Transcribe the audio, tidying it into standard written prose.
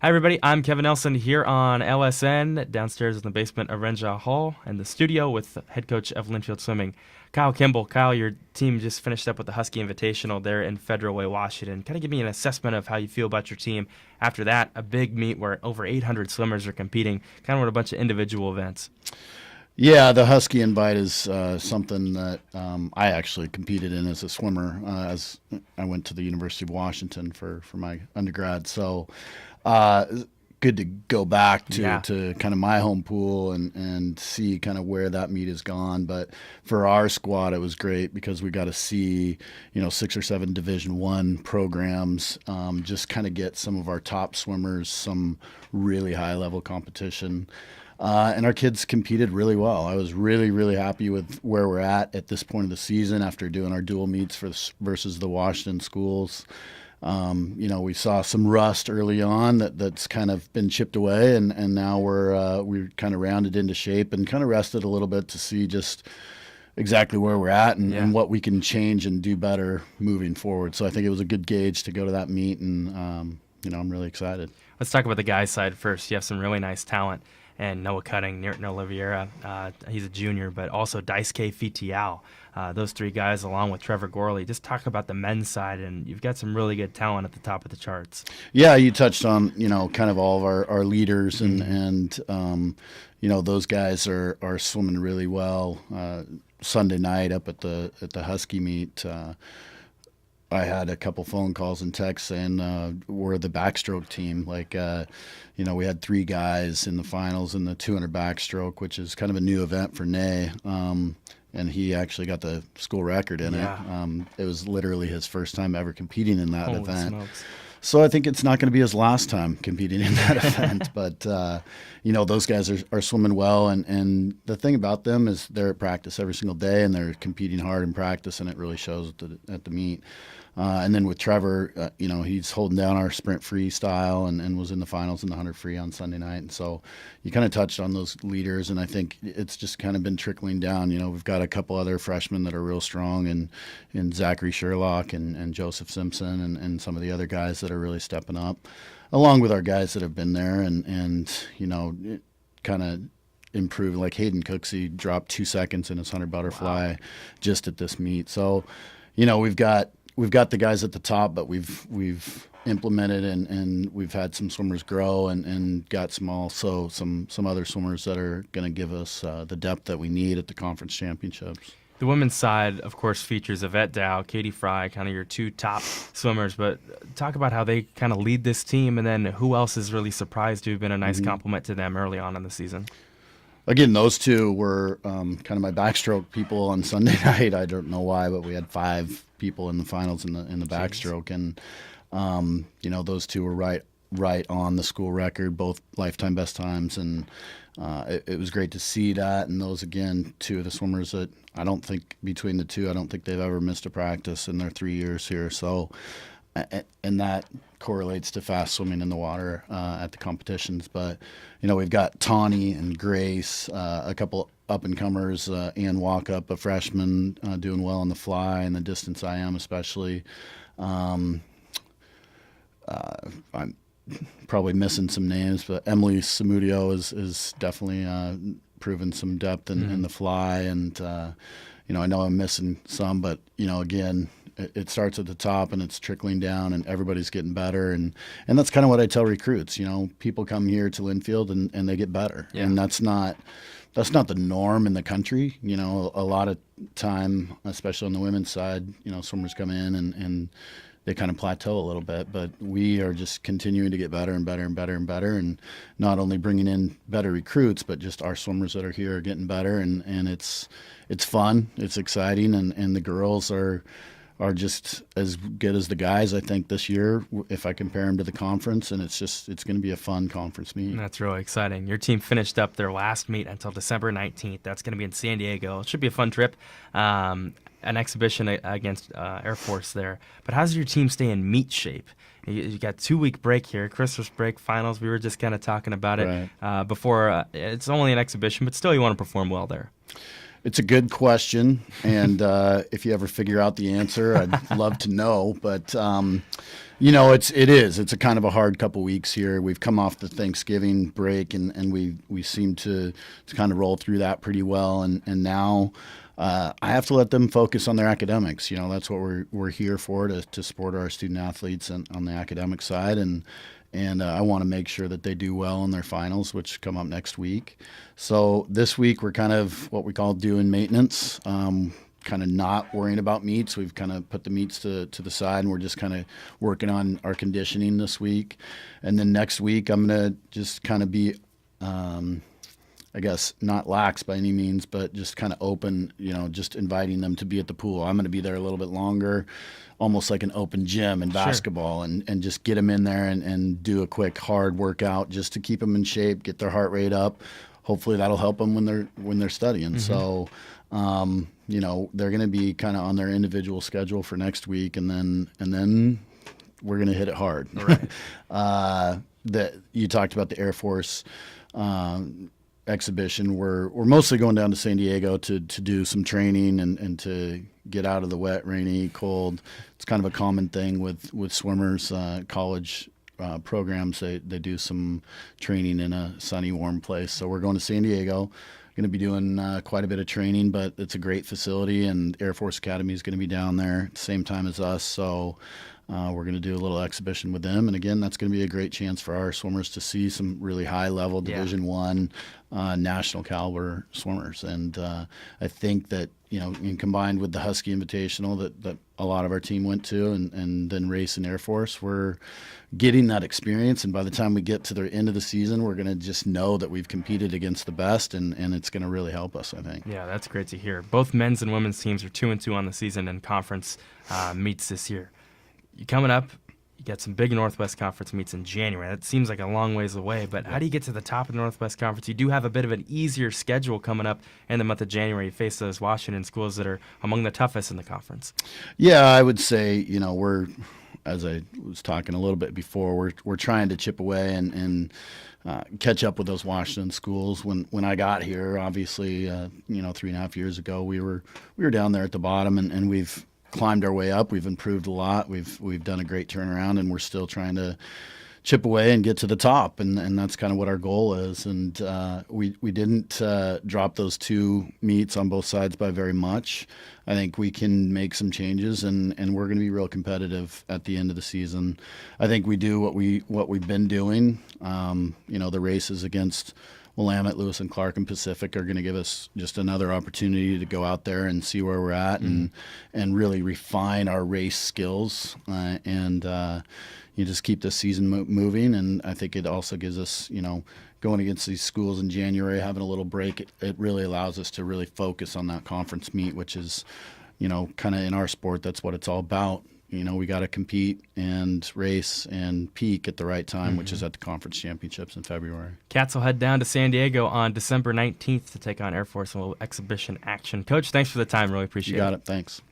Hi, everybody. I'm Kevin Nelson here on LSN, downstairs in the basement of Renshaw Hall, and the studio with head coach of Linfield Swimming, Kyle Kimball. Kyle, your team just finished up with the Husky Invitational there in Federal Way, Washington. Kind of give me an assessment of how you feel about your team. After that, a big meet where over 800 swimmers are competing, kind of with a bunch of individual events. Yeah, the Husky Invite is something that I actually competed in as a swimmer as I went to the University of Washington for my undergrad. So uh, good to go back Yeah. to kind of my home pool and see kind of where that meet has gone. But for our squad, it was great because we got to see, 6 or 7 Division I programs, just kind of get some of our top swimmers some really high level competition. And our kids competed really well. I was really, really happy with where we're at this point of the season after doing our dual meets versus the Washington schools. We saw some rust early on that's kind of been chipped away, and now we're kind of rounded into shape and kind of rested a little bit to see just exactly where we're at and what we can change and do better moving forward. So I think it was a good gauge to go to that meet, and I'm really excited. Let's talk about the guys' side first. You have some really nice talent. And Noah Cutting, Nirton Oliveira, he's a junior, but also Daisuke Fitiao. Those three guys, along with Trevor Gorley, just talk about the men's side, and you've got some really good talent at the top of the charts. Yeah, you touched on kind of all of our leaders, and those guys are swimming really well. Sunday night up at the Husky meet. I had a couple phone calls and texts saying we're the backstroke team. We had 3 guys in the finals in the 200 backstroke, which is kind of a new event for Nay. And he actually got the school record in it. It was literally his first time ever competing in that Holy event. smokes. So I think it's not going to be his last time competing in that event. But, those guys are swimming well. And the thing about them is they're at practice every single day, and they're competing hard in practice, and it really shows at the meet. And then with Trevor, he's holding down our sprint freestyle and was in the finals in the 100 free on Sunday night. And so you kind of touched on those leaders, and I think it's just kind of been trickling down. We've got a couple other freshmen that are real strong, and Zachary Sherlock and Joseph Simpson and some of the other guys that are really stepping up, along with our guys that have been there and kind of improved. Like Hayden Cooksey dropped 2 seconds in his 100 butterfly just at this meet. So, we've got the guys at the top, but we've implemented and we've had some swimmers grow and got some other swimmers that are going to give us the depth that we need at the conference championships. The women's side, of course, features Yvette Dow, Katie Fry, kind of your 2 top swimmers. But talk about how they kind of lead this team, and then who else is really surprised to have been a nice compliment to them early on in the season. Again, those 2 were kind of my backstroke people on Sunday night. I don't know why, but we had 5 people in the finals in the backstroke, and those 2 were right on the school record, both lifetime best times, and it was great to see that. And those, again, 2 of the swimmers that I don't think they've ever missed a practice in their 3 years here. So, and that correlates to fast swimming in the water at the competitions. But we've got Tawny and Grace, a couple up and comers, Ann Walkup, a freshman, doing well on the fly and the distance I am especially. I'm probably missing some names, but Emily Samudio is definitely proven some depth in the fly, and I know I'm missing some, but again, it starts at the top and it's trickling down, and everybody's getting better, and that's kind of what I tell recruits. People come here to Linfield and they get better, and that's not the norm in the country. A lot of time, especially on the women's side, swimmers come in and they kind of plateau a little bit, but we are just continuing to get better and better and better and better, and not only bringing in better recruits, but just our swimmers that are here are getting better, and it's fun, it's exciting, and the girls are just as good as the guys, I think, this year, if I compare them to the conference, and it's going to be a fun conference meet. That's really exciting. Your team finished up their last meet until December 19th. That's going to be in San Diego. It should be a fun trip, an exhibition against Air Force there. But how does your team stay in meet shape? You got 2-week break here, Christmas break, finals. We were just kind of talking about it before. It's only an exhibition, but still you want to perform well there. It's a good question, and if you ever figure out the answer, I'd love to know. But it's a kind of a hard couple weeks here. We've come off the Thanksgiving break, and we seem to kind of roll through that pretty well. And now I have to let them focus on their academics. That's what we're here for, to support our student athletes on the academic side, and I want to make sure that they do well in their finals, which come up next week. So this week we're kind of what we call doing maintenance, kind of not worrying about meets. We've kind of put the meets to the side, and we're just kind of working on our conditioning this week. And then next week I'm going to just kind of be, I guess, not lax by any means, but just kind of open, just inviting them to be at the pool. I'm going to be there a little bit longer, almost like an open gym in basketball, and just get them in there and do a quick hard workout just to keep them in shape, get their heart rate up. Hopefully that'll help them when they're studying. So, they're going to be kind of on their individual schedule for next week, and then we're going to hit it hard. All right. That you talked about the Air Force exhibition. We're mostly going down to San Diego to do some training and to get out of the wet, rainy, cold. It's kind of a common thing with swimmers, college programs. They do some training in a sunny, warm place. So we're going to San Diego. Going to be doing quite a bit of training, but it's a great facility, and Air Force Academy is going to be down there at the same time as us. So we're going to do a little exhibition with them, and again, that's going to be a great chance for our swimmers to see some really high-level Division I, national caliber swimmers. And I think that combined with the Husky Invitational that a lot of our team went to, and then race in Air Force, we're getting that experience. And by the time we get to the end of the season, we're going to just know that we've competed against the best, and it's going to really help us, I think. Yeah, that's great to hear. Both men's and women's teams are 2-2 on the season and conference meets this year. You coming up, you got some big Northwest Conference meets in January. That seems like a long ways away, but how do you get to the top of the Northwest Conference? You do have a bit of an easier schedule coming up in the month of January. You face those Washington schools that are among the toughest in the conference. Yeah, I would say, we're, as I was talking a little bit before, we're trying to chip away and catch up with those Washington schools. When I got here, obviously, 3.5 years ago, we were down there at the bottom, and we've climbed our way up. We've improved a lot. We've done a great turnaround, and we're still trying to chip away and get to the top, and that's kind of what our goal is. And we didn't drop those two meets on both sides by very much. I think we can make some changes, and we're going to be real competitive at the end of the season. I think we do what we've been doing. The races against Willamette, Lewis and Clark, and Pacific are going to give us just another opportunity to go out there and see where we're at, and really refine our race skills, and you just keep this season moving. And I think it also gives us, going against these schools in January, having a little break, it really allows us to really focus on that conference meet, which is, kind of in our sport, that's what it's all about. We got to compete and race and peak at the right time, which is at the conference championships in February. Cats will head down to San Diego on December 19th to take on Air Force in a little exhibition action. Coach, thanks for the time. Really appreciate it. You got it. Thanks.